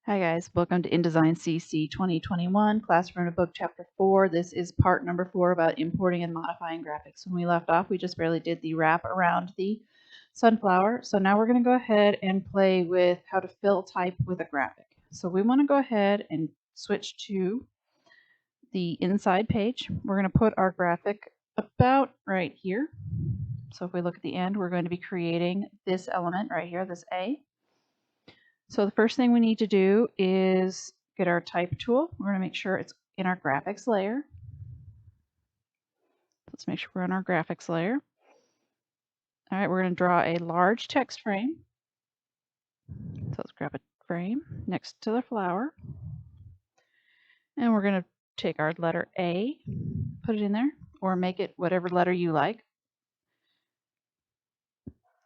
Hi guys, welcome to InDesign CC 2021, Classroom of Book Chapter 4. This is part number 4 about importing and modifying graphics. When we left off, we just barely did the wrap around the sunflower. So now we're going to go ahead and play with how to fill type with a graphic. So we want to go ahead and switch to the inside page. We're going to put our graphic about right here. So if we look at the end, we're going to be creating this element right here, this A. So the first thing we need to do is get our type tool. We're going to make sure it's in our graphics layer. Let's make sure we're on our graphics layer. All right, we're going to draw a large text frame. So let's grab a frame next to the flower. And we're going to take our letter A, put it in there, or make it whatever letter you like.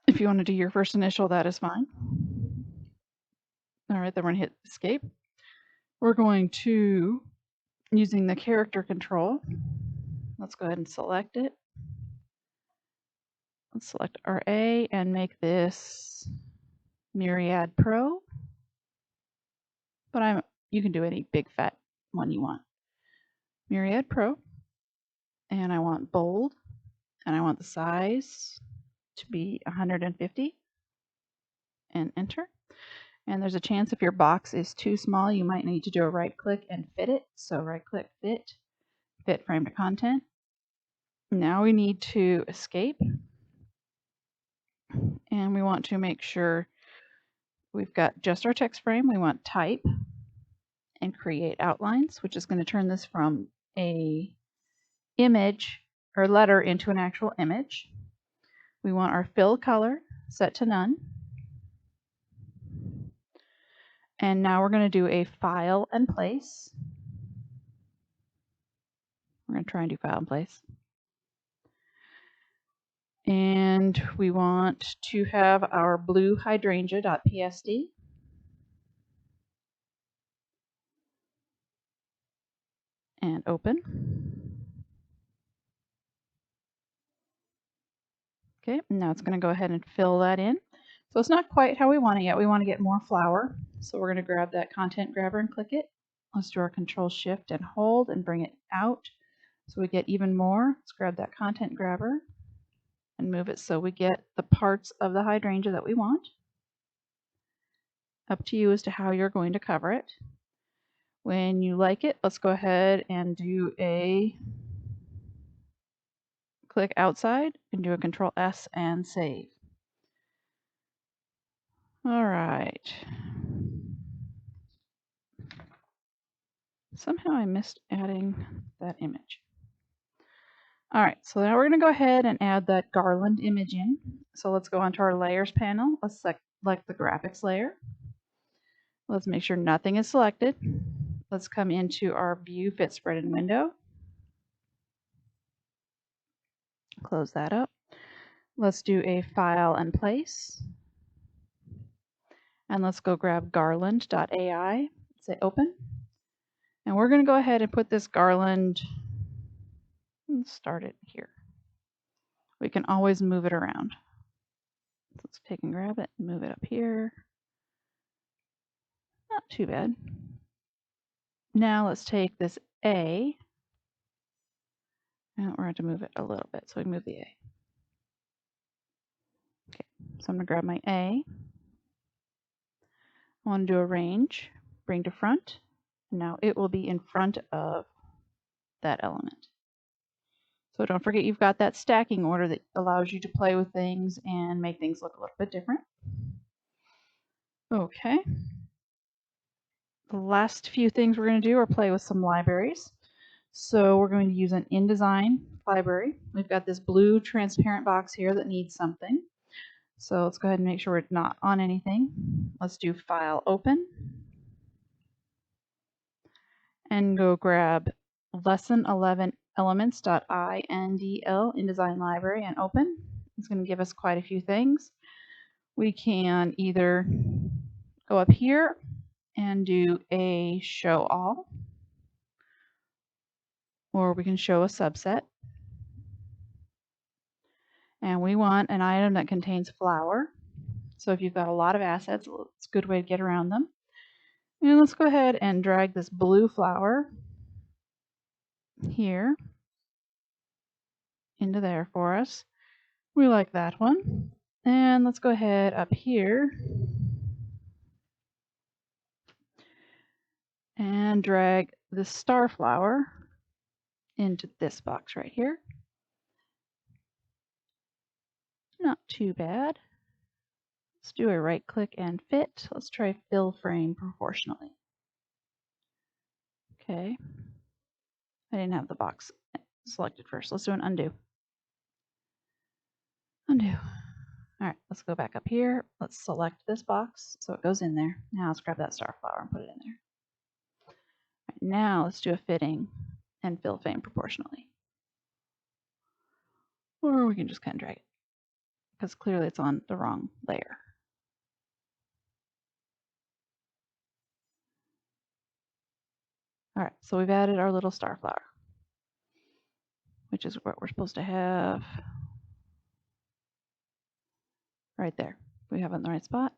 If you want to do your first initial, that is fine. All right, then we're going to hit escape. We're going to, using the character control, let's go ahead and select it. Let's select our A and make this Myriad Pro. But you can do any big fat one you want. Myriad Pro. And I want bold. And I want the size to be 150. And enter. And there's a chance if your box is too small, you might need to do a right click and fit it. So right click, fit, fit frame to content. Now we need to escape. And we want to make sure we've got just our text frame. We want type and create outlines, which is going to turn this from a image or letter into an actual image. We want our fill color set to none. And now we're going to do a file and place. We're going to try and do file and place. And we want to have our blue hydrangea.psd. And open. Okay, now it's going to go ahead and fill that in. So it's not quite how we want it yet. We want to get more flower. So we're going to grab that content grabber and click it. Let's do our Control Shift and hold and bring it out so we get even more. Let's grab that content grabber and move it so we get the parts of the hydrangea that we want. Up to you as to how you're going to cover it. When you like it, let's go ahead and do a click outside and do a Control S and save. All right. Somehow I missed adding that image. All right, so now we're going to go ahead and add that Garland Imaging. So let's go onto our layers panel. Let's select the graphics layer. Let's make sure nothing is selected. Let's come into our view, fit, spread, and window. Close that up. Let's do a file and place. And let's go grab garland.ai, say open. And we're going to go ahead and put this garland, let's start it here. We can always move it around. So let's take and grab it and move it up here. Not too bad. Now let's take this A, and we're going to move it a little bit, so we can move the A. Okay, so I'm going to grab my A. I want to do a range, bring to front. Now it will be in front of that element. So don't forget you've got that stacking order that allows you to play with things and make things look a little bit different. Okay. The last few things we're going to do are play with some libraries. So we're going to use an InDesign library. We've got this blue transparent box here that needs something. So let's go ahead and make sure it's not on anything. Let's do File, Open. And go grab Lesson 11 Elements.indl InDesign Library and open. It's going to give us quite a few things. We can either go up here and do a Show All, or we can show a subset. And we want an item that contains flower. So if you've got a lot of assets, it's a good way to get around them. And let's go ahead and drag this blue flower here into there for us. We like that one. And let's go ahead up here and drag the star flower into this box right here. Not too bad. Let's do a right click and fit. Let's try fill frame proportionally. Okay. I didn't have the box selected first. Let's do an undo. Undo. All right, let's go back up here. Let's select this box so it goes in there. Now let's grab that star flower and put it in there. All right, now let's do a fitting and fill frame proportionally. Or we can just kind of drag it because clearly it's on the wrong layer. All right, so we've added our little star flower, which is what we're supposed to have right there. Do we have it in the right spot?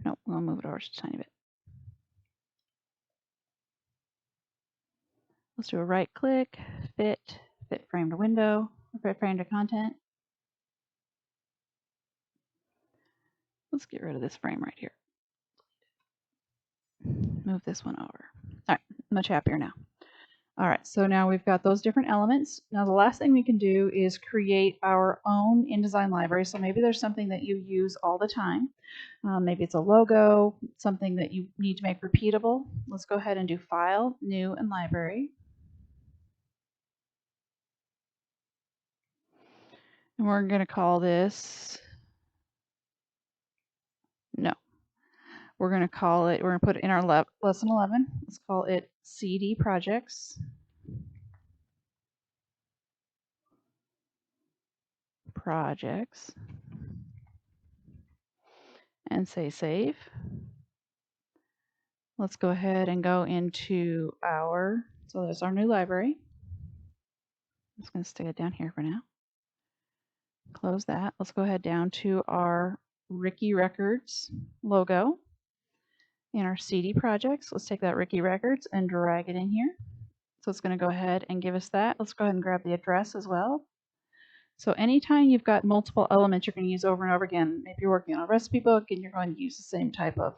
Nope, we'll move it over just a tiny bit. Let's do a right click, fit frame to window, fit frame to content. Let's get rid of this frame right here. Move this one over. All right, I'm much happier now. All right, so now we've got those different elements. Now the last thing we can do is create our own InDesign library. So maybe there's something that you use all the time. Maybe it's a logo, something that you need to make repeatable. Let's go ahead and do File, New, and Library. And we're going to call this, no, we're going to call it, we're going to put it in our lesson 11. Let's call it CD Projects. And say save. Let's go ahead and go into our, so there's our new library. I'm just going to stick it down here for now. Close that. Let's go ahead down to our Ricky Records logo in our CD projects. Let's take that Ricky Records and drag it in here. So it's going to go ahead and give us that. Let's go ahead and grab the address as well. So anytime you've got multiple elements you're going to use over and over again, if you're working on a recipe book and you're going to use the same type of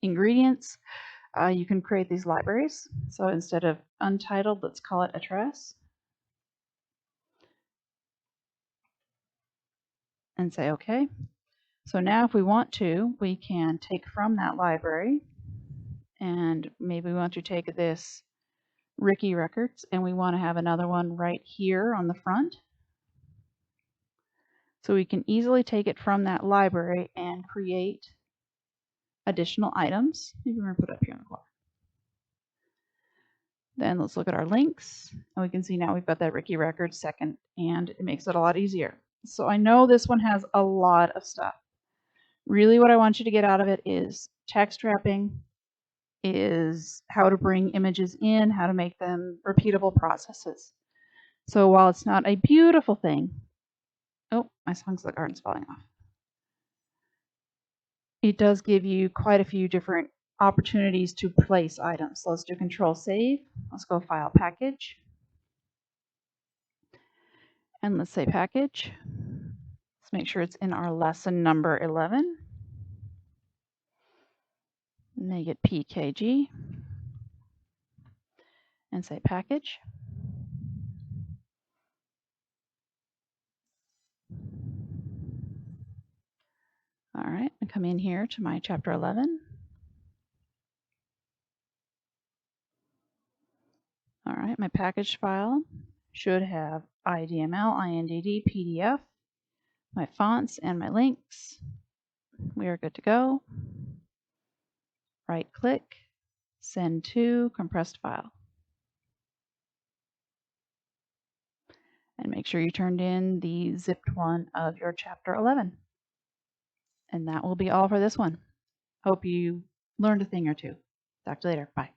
ingredients, you can create these libraries. So instead of Untitled, let's call it address. And say OK. So now if we want to, we can take from that library, and maybe we want to take this Ricky Records and we want to have another one right here on the front. So we can easily take it from that library and create additional items. Maybe we're going to put it up here in the corner. Then let's look at our links, and we can see now we've got that Ricky Records second, and it makes it a lot easier. So I know this one has a lot of stuff. Really what I want you to get out of it is text wrapping, is how to bring images in, how to make them repeatable processes. So while it's not a beautiful thing, oh, my Songs of the Garden's falling off. It does give you quite a few different opportunities to place items. So let's do Control Save. Let's go File, Package. And let's say Package. Let's make sure it's in our lesson number 11. Make it PKG. And say Package. All right, I come in here to my chapter 11. All right, my package file should have IDML, INDD, PDF, my fonts, and my links. We are good to go. Right click, send to compressed file. And make sure you turned in the zipped one of your chapter 11. And that will be all for this one. Hope you learned a thing or two. Talk to you later. Bye.